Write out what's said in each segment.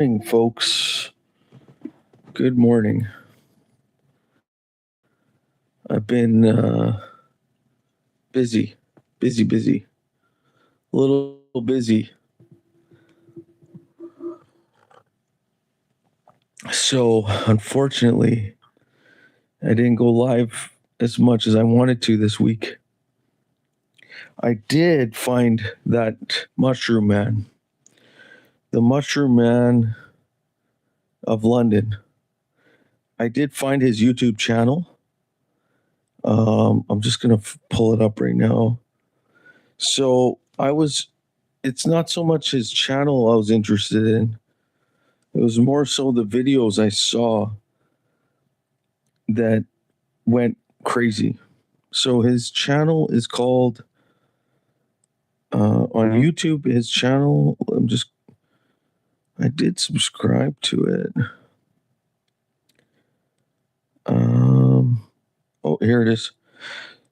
Morning, folks. Good morning. I've been busy, a little busy. So, unfortunately, I didn't go live as much as I wanted to this week. I did find that Mushroom Man, the Mushroom Man of London. I did find his YouTube channel. I'm just going to pull it up right now. So, it's not so much his channel I was interested in. It was more so the videos I saw that went crazy. So his channel is called on YouTube. His channel, I did subscribe to it. Oh, here it is.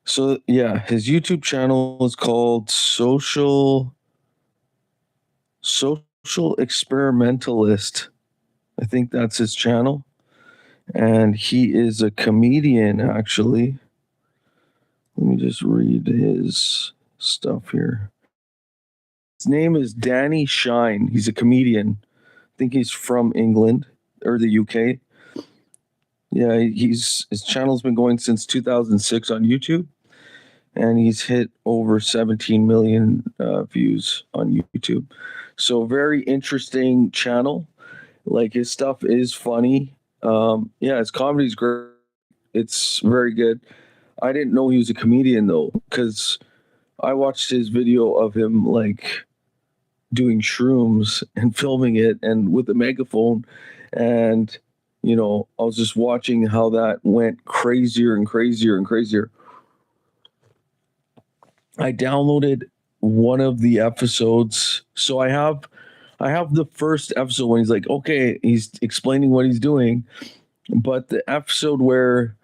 So yeah, his YouTube channel is called Social Experimentalist. I think that's his channel. And he is a comedian, actually. Let me just read his stuff here. His name is Danny Shine. He's a comedian. I think he's from England or the UK. Yeah, his channel's been going since 2006 on YouTube, and he's hit over 17 million views on YouTube. So very interesting channel. Like his stuff is funny. Yeah, his comedy's great. It's very good. I didn't know he was a comedian though, because I watched his video of him like doing shrooms and filming it and with a megaphone, and I was just watching how that went crazier and crazier and crazier. I downloaded one of the episodes, so I have the first episode when he's like, okay, he's explaining what he's doing, but the episode where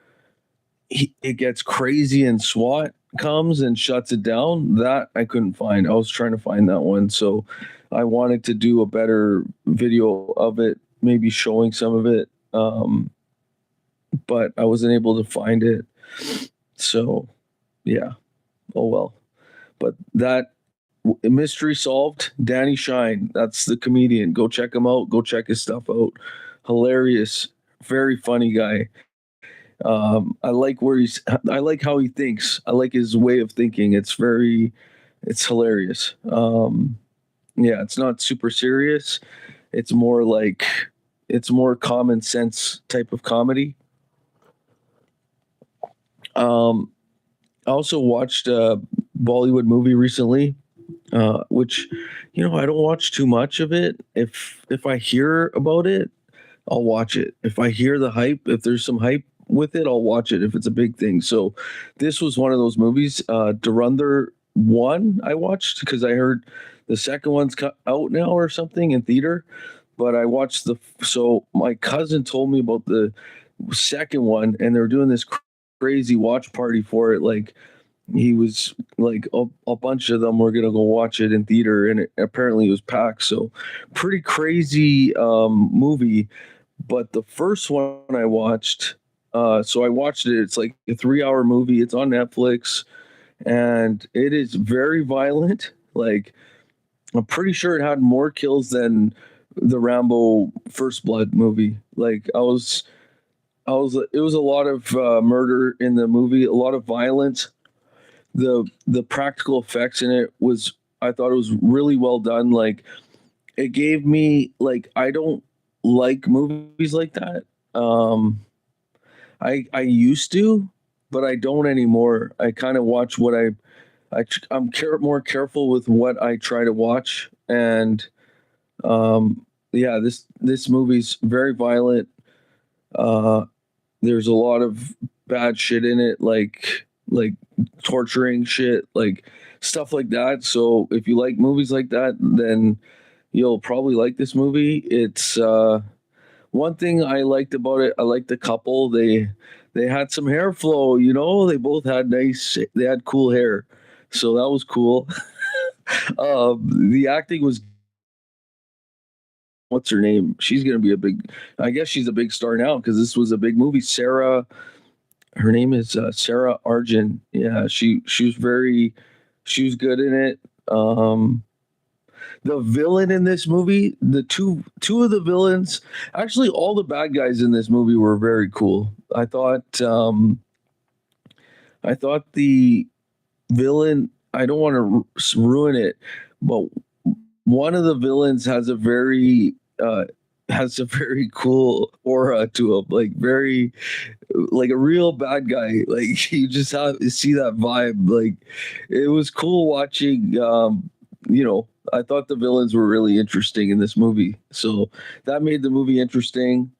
it gets crazy and SWAT comes and shuts it down, that I couldn't find. I was trying to find that one, so I wanted to do a better video of it, maybe showing some of it, but I wasn't able to find it. So yeah, oh well. But that mystery solved. Danny Shine, that's the comedian. Go check him out. Go check his stuff out. Hilarious, very funny guy. I like I like how he thinks. I like his way of thinking. It's hilarious. Yeah, it's not super serious. It's more like, it's more common sense type of comedy. I also watched a Bollywood movie recently, which, I don't watch too much of it. If I hear about it, I'll watch it. If I hear the hype, if there's some hype with it, I'll watch it if it's a big thing. So this was one of those movies. Dhurandhar 1 I watched because I heard the second one's out now or something in theater. But I watched so my cousin told me about the second one, and they're doing this crazy watch party for it. Like, he was like, a bunch of them were gonna go watch it in theater, and apparently it was packed. So pretty crazy movie. But the first one I watched, so I watched it. It's like a 3 hour movie. It's on Netflix, and it is very violent. Like, I'm pretty sure it had more kills than the Rambo First Blood movie. Like, it was a lot of murder in the movie, a lot of violence. The practical effects in it was, I thought it was really well done. Like, it gave me, like, I don't like movies like that. I used to, but I don't anymore. I kind of watch what I'm more careful with what I try to watch, and yeah, this movie's very violent. Uh, there's a lot of bad shit in it, like torturing shit, like stuff like that. So if you like movies like that, then you'll probably like this movie. It's one thing I liked about it. I liked the couple. They had some hair flow. They both had They had cool hair, so that was cool. The acting was what's her name? She's gonna be a big. I guess she's a big star now because this was a big movie. Sarah, her name is Sarah Argent. Yeah, she was very, she was good in it. The villain in this movie, the two of the villains, actually all the bad guys in this movie were very cool. I thought the villain. I don't want to ruin it, but one of the villains has a very cool aura to him, like very like a real bad guy. Like you just have see that vibe. Like it was cool watching. I thought the villains were really interesting in this movie, so that made the movie interesting.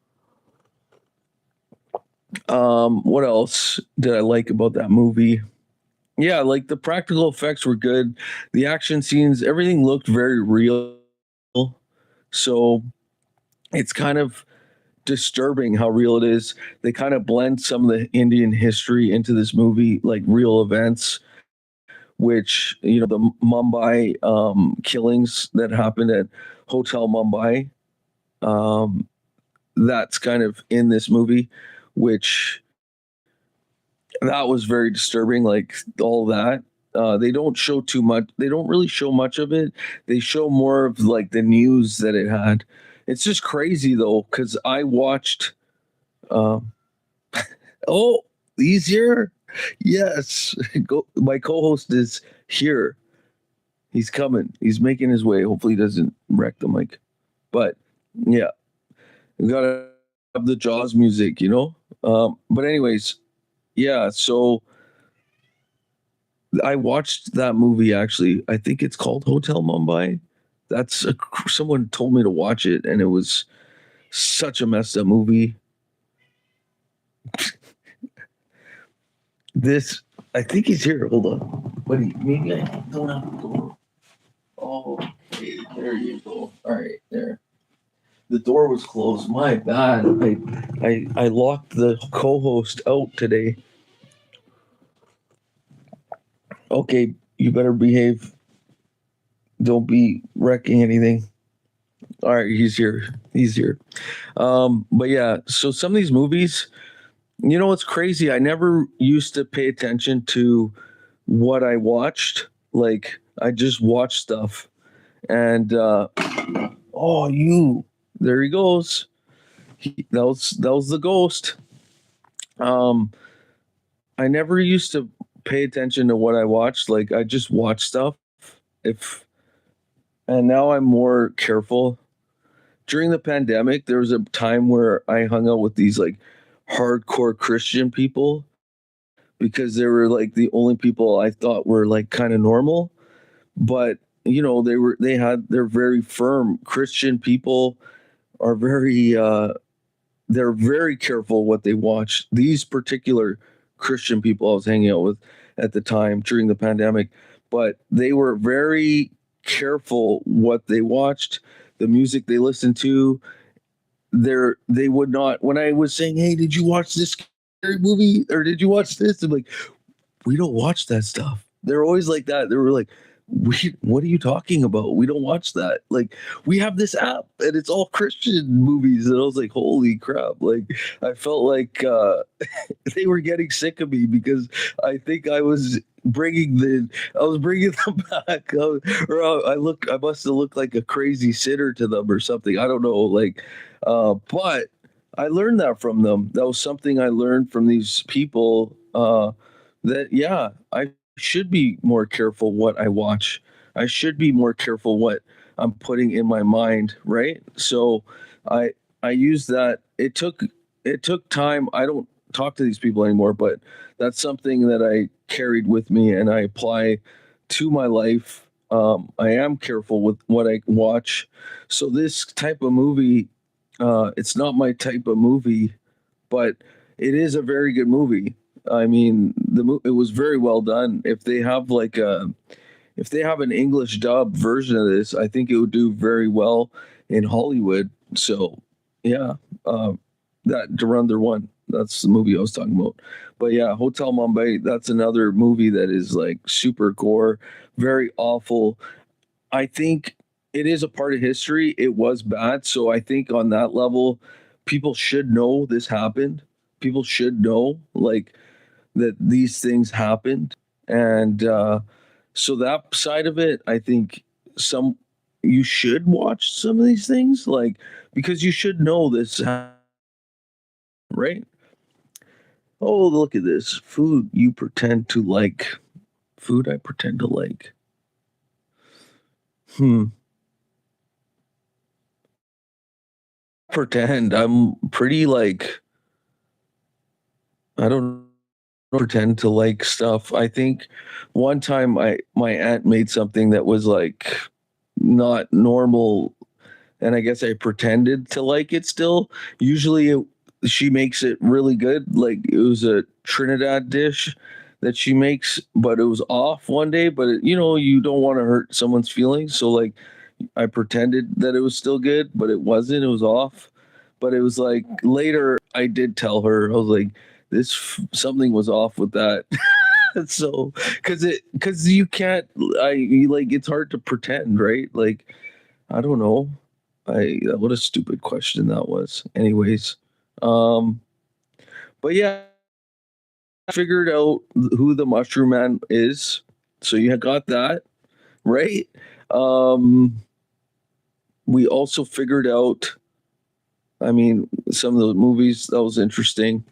What else did I like about that movie? Yeah, like the practical effects were good. The action scenes, everything looked very real. So it's kind of disturbing how real it is. They kind of blend some of the Indian history into this movie, like real events, which, the Mumbai killings that happened at Hotel Mumbai, um, that's kind of in this movie, which that was very disturbing. Like all that. They don't show too much. They don't really show much of it. They show more of like the news that it had. It's just crazy though, because I watched. Um, oh, he's here. Yes, my co-host is here. He's coming. He's making his way. Hopefully, he doesn't wreck the mic. But yeah, we gotta have the Jaws music. But anyways, yeah. So I watched that movie actually. I think it's called Hotel Mumbai. Someone told me to watch it, and it was such a messed up movie. This, I think he's here. Hold on, buddy. Maybe I don't have the door. Oh, okay, there you go. All right, there. The door was closed. My bad. I locked the co-host out today. Okay, you better behave. Don't be wrecking anything. All right, he's here. He's here. But yeah, so some of these movies, it's crazy. I never used to pay attention to what I watched. Like I just watched stuff, and there he goes. That was the ghost. Um, I never used to pay attention to what I watched. Like I just watch stuff. If and now I'm more careful. During the pandemic, there was a time where I hung out with these like hardcore Christian people because they were like the only people I thought were like kind of normal. But they're very firm. Christian people are they're very careful what they watch. These particular Christian people I was hanging out with at the time during the pandemic, but they were very careful what they watched, the music they listened to. They would not, when I was saying, "Hey, did you watch this scary movie or did you watch this?" I'm like, "We don't watch that stuff." They're always like that. They were like, what are you talking about? We don't watch that. Like, we have this app and it's all Christian movies. And I was like, holy crap. Like, I felt like they were getting sick of me because I think I was bringing them back. I must have looked like a crazy sitter to them or something. I don't know. Like, but I learned that from them. That was something I learned from these people. That yeah, I should be more careful what I watch. I should be more careful what I'm putting in my mind, right? So I I use that. It took time. I don't talk to these people anymore, but that's something that I carried with me and I apply to my life. I am careful with what I watch. So this type of movie, it's not my type of movie, but it is a very good movie. I mean, it was very well done. If they have an English dub version of this, I think it would do very well in Hollywood. So, yeah, that Dhurandhar one. That's the movie I was talking about. But yeah, Hotel Mumbai. That's another movie that is like super gore, very awful. I think it is a part of history. It was bad. So I think on that level, people should know this happened. People should know like that these things happened. And so that side of it, I think some you should watch some of these things, like because you should know this, right? Oh, look at this food you pretend to like. Food I pretend to like. Hmm. Pretend I'm pretty like I don't pretend to like stuff. I think one time my aunt made something that was like not normal, and I guess I pretended to like it still. Usually she makes it really good. Like it was a Trinidad dish that she makes, but it was off one day. But you don't want to hurt someone's feelings, so like I pretended that it was still good, but it wasn't. It was off. But it was like later I did tell her. I was like, something was off with that. So because you can't like it's hard to pretend, right? Like I don't know. I What a stupid question that was. Anyways, um, but yeah, I figured out who the Mushroom Man is. So you got that right. Um, we also figured out. I mean, some of the movies that was interesting.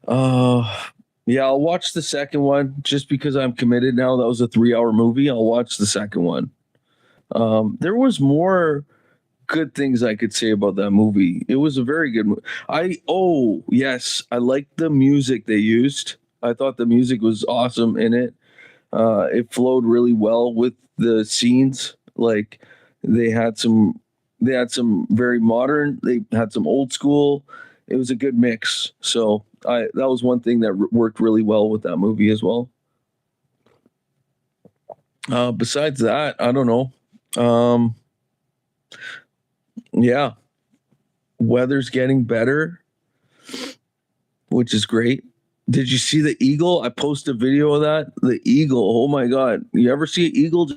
Uh, yeah, I'll watch the second one just because I'm committed now. That was a 3 hour movie. I'll watch the second one. There was more good things I could say about that movie. It was a very good movie. Yes, I liked the music they used. I thought the music was awesome in it. It flowed really well with the scenes. Like they had some, they had some very modern. They had some old school. It was a good mix. So that was one thing that worked really well with that movie as well. Besides that, I don't know. Um, yeah, weather's getting better, which is great. Did you see the eagle? I posted a video of that. The eagle. Oh my god! You ever see an eagle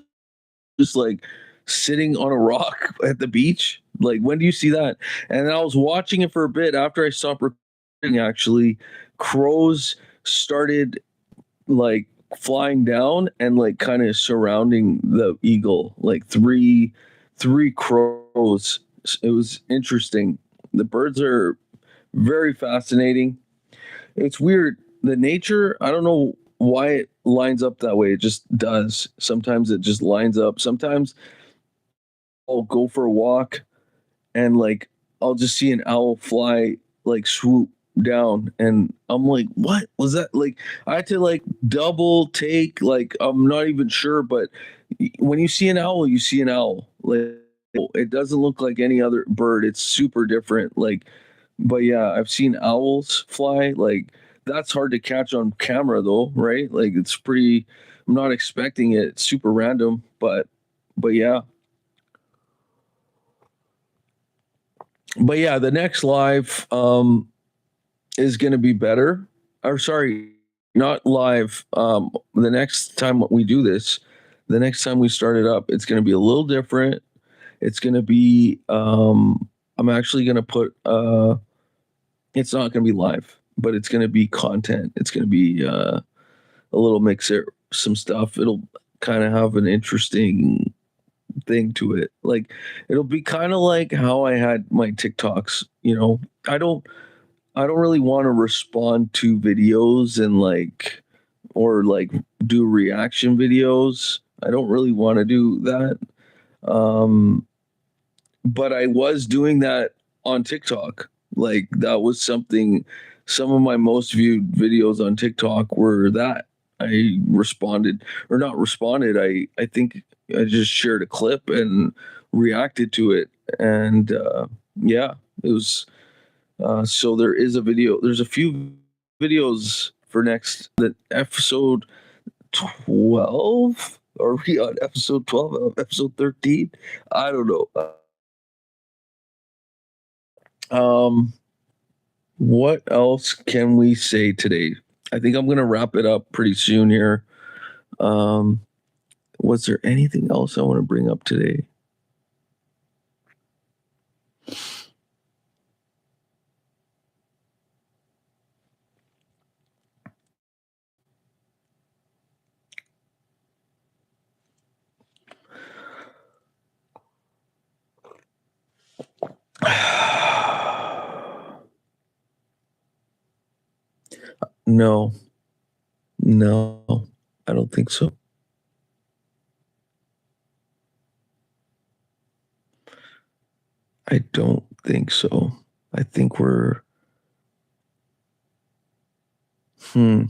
just like sitting on a rock at the beach? Like when do you see that? And I was watching it for a bit after I stopped recording. Actually, crows started like flying down and like kind of surrounding the eagle. Like three crows. It was interesting. The birds are very fascinating. It's weird. The nature, I don't know why it lines up that way. It just does. Sometimes it just lines up. Sometimes I'll go for a walk and like I'll just see an owl fly like swoop down and I'm like, what was that? Like I had to like double take, like I'm not even sure, but when you see an owl, you see an owl. Like it doesn't look like any other bird. It's super different. Like but yeah, I've seen owls fly. Like that's hard to catch on camera though, right? Like it's pretty I'm not expecting it. It's super random, but yeah. But yeah, the next live is going to be better. Or sorry, not live. The next time we do this, the next time we start it up, it's going to be a little different. It's going to be I'm actually going to put it's not going to be live, but it's going to be content. It's going to be a little mixer, some stuff. It'll kind of have an interesting thing to it. Like it'll be kind of like how I had my TikToks, I don't I don't really want to respond to videos and like or like do reaction videos. I don't really want to do that. Um but I was doing that on TikTok. Like that was something some of my most viewed videos on TikTok were that. I responded or not responded. I think I just shared a clip and reacted to it and yeah, it was so there is a video. There's a few videos for next the episode 12. Are we on episode 12? Episode 13? I don't know. Um, what else can we say today? I think I'm gonna wrap it up pretty soon here. Um, Was there anything else I want to bring up today? No, no, I don't think so. I don't think so. I think we're. Hmm.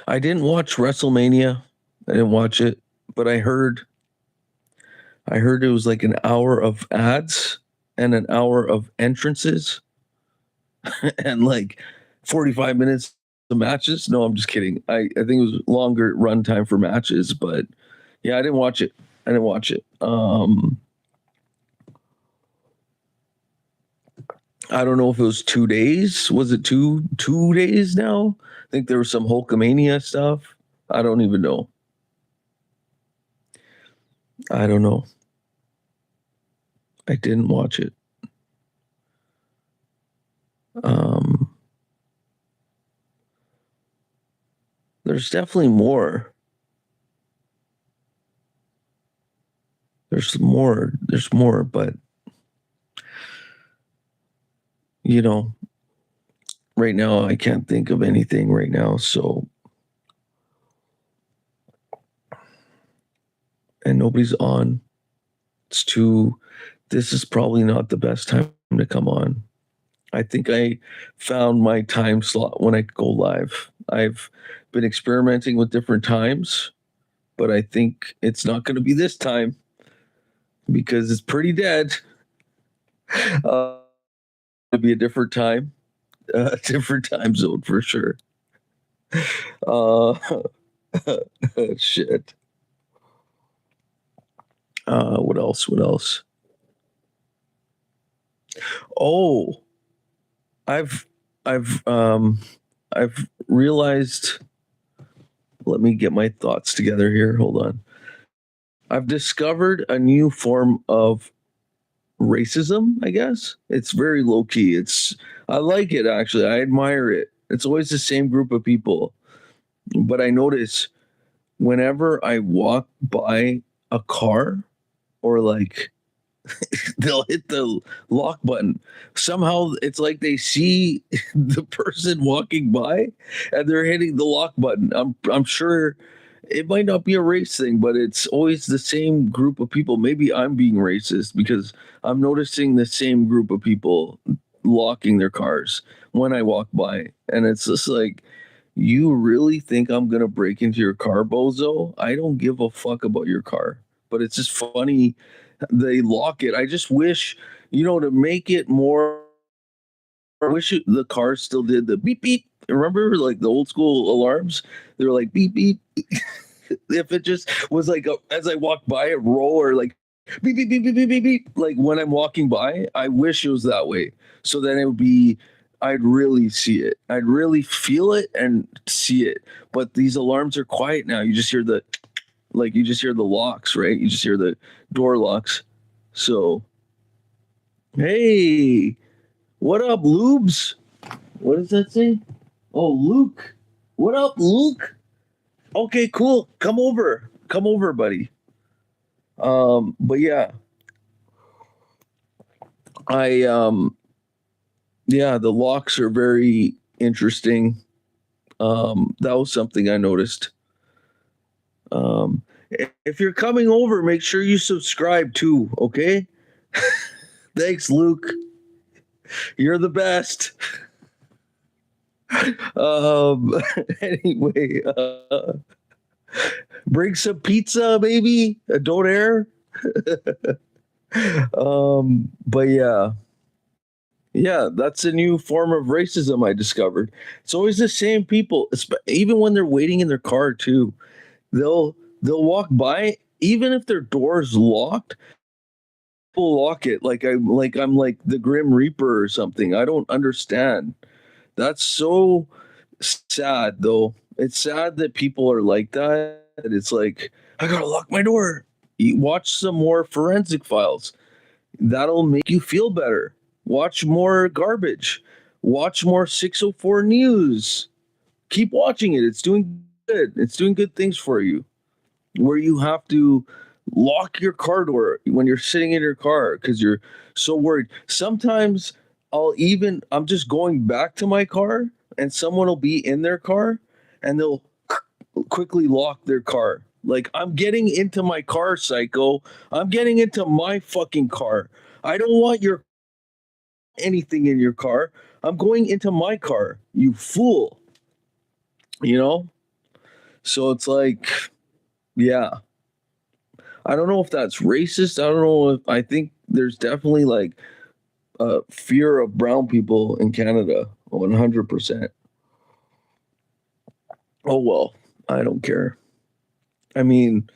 I didn't watch WrestleMania. I didn't watch it, but I heard it was like an hour of ads and an hour of entrances and like 45 minutes of matches. No, I'm just kidding. I think it was longer runtime for matches, but yeah, I didn't watch it. I didn't watch it. I don't know if it was 2 days. Was it two days now? I think there was some Hulkamania stuff. I don't even know. I don't know. I didn't watch it. Um, there's definitely more. There's more. There's more, but you know, right now I can't think of anything right now. So, and nobody's on. It's too. This is probably not the best time to come on. I think I found my time slot when I go live. I've been experimenting with different times, but I think it's not going to be this time because it's pretty dead. It'll be a different time, different time zone for sure. Uh, shit. What else? What else? Oh, I've I've um I've realized. Let me get my thoughts together here. Hold on. I've discovered a new form of racism, I guess. It's very low key. I like it actually. I admire it. It's always the same group of people. But I notice whenever I walk by a car or like they'll hit the lock button. Somehow it's like they see the person walking by and they're hitting the lock button. I'm sure it might not be a race thing, but it's always the same group of people. Maybe I'm being racist because I'm noticing the same group of people locking their cars when I walk by. And it's just like, you really think I'm gonna break into your car, bozo? I don't give a fuck about your car. But it's just funny they lock it. I just wish, to make it more. I wish the cars still did the beep beep. Remember, like the old school alarms? They were like beep beep. If it just was like as I walk by a roll or like beep beep beep beep beep beep beep, like when I'm walking by, I wish it was that way. So then it would be. I'd really see it. I'd really feel it and see it. But these alarms are quiet now. You just hear the locks, right? You just hear the door locks. So, hey, what up, Lubes? What does that say? Oh, Luke. What up, Luke? Okay, cool. Come over. Come over, buddy. But yeah, I yeah, the locks are very interesting. That was something I noticed. Um, if you're coming over, make sure you subscribe too, okay? Thanks, Luke. You're the best. Um, anyway, bring some pizza, baby. Don't air. But yeah, yeah, that's a new form of racism I discovered. It's always the same people, even when they're waiting in their car too. They'll walk by, even if their door's locked. They'll lock it like I'm like the Grim Reaper or something. I don't understand. That's so sad though. It's sad that people are like that. It's like, I gotta lock my door. You watch some more forensic files. That'll make you feel better. Watch more garbage. Watch more 604 news. Keep watching it. It's doing good. It's doing good things for you. Where you have to lock your car door when you're sitting in your car because you're so worried. Sometimes I'm just going back to my car and someone will be in their car and they'll quickly lock their car. Like, I'm getting into my car, psycho. I'm getting into my fucking car. I don't want your anything in your car. I'm going into my car, you fool. You know? So it's like, yeah. I don't know if that's racist. I don't know if I think there's definitely like fear of brown people in Canada, 100%. Oh well, I don't care. I mean,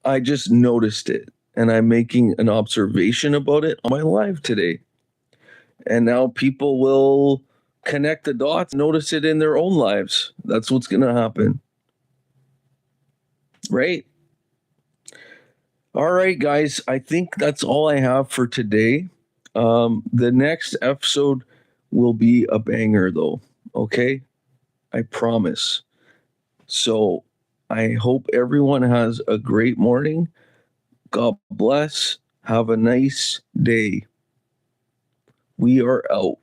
I just noticed it and I'm making an observation about it on my live today. And now people will connect the dots, notice it in their own lives. That's what's going to happen. Right? All right, guys. I think that's all I have for today. The next episode will be a banger, though. Okay? I promise. So I hope everyone has a great morning. God bless. Have a nice day. We are out.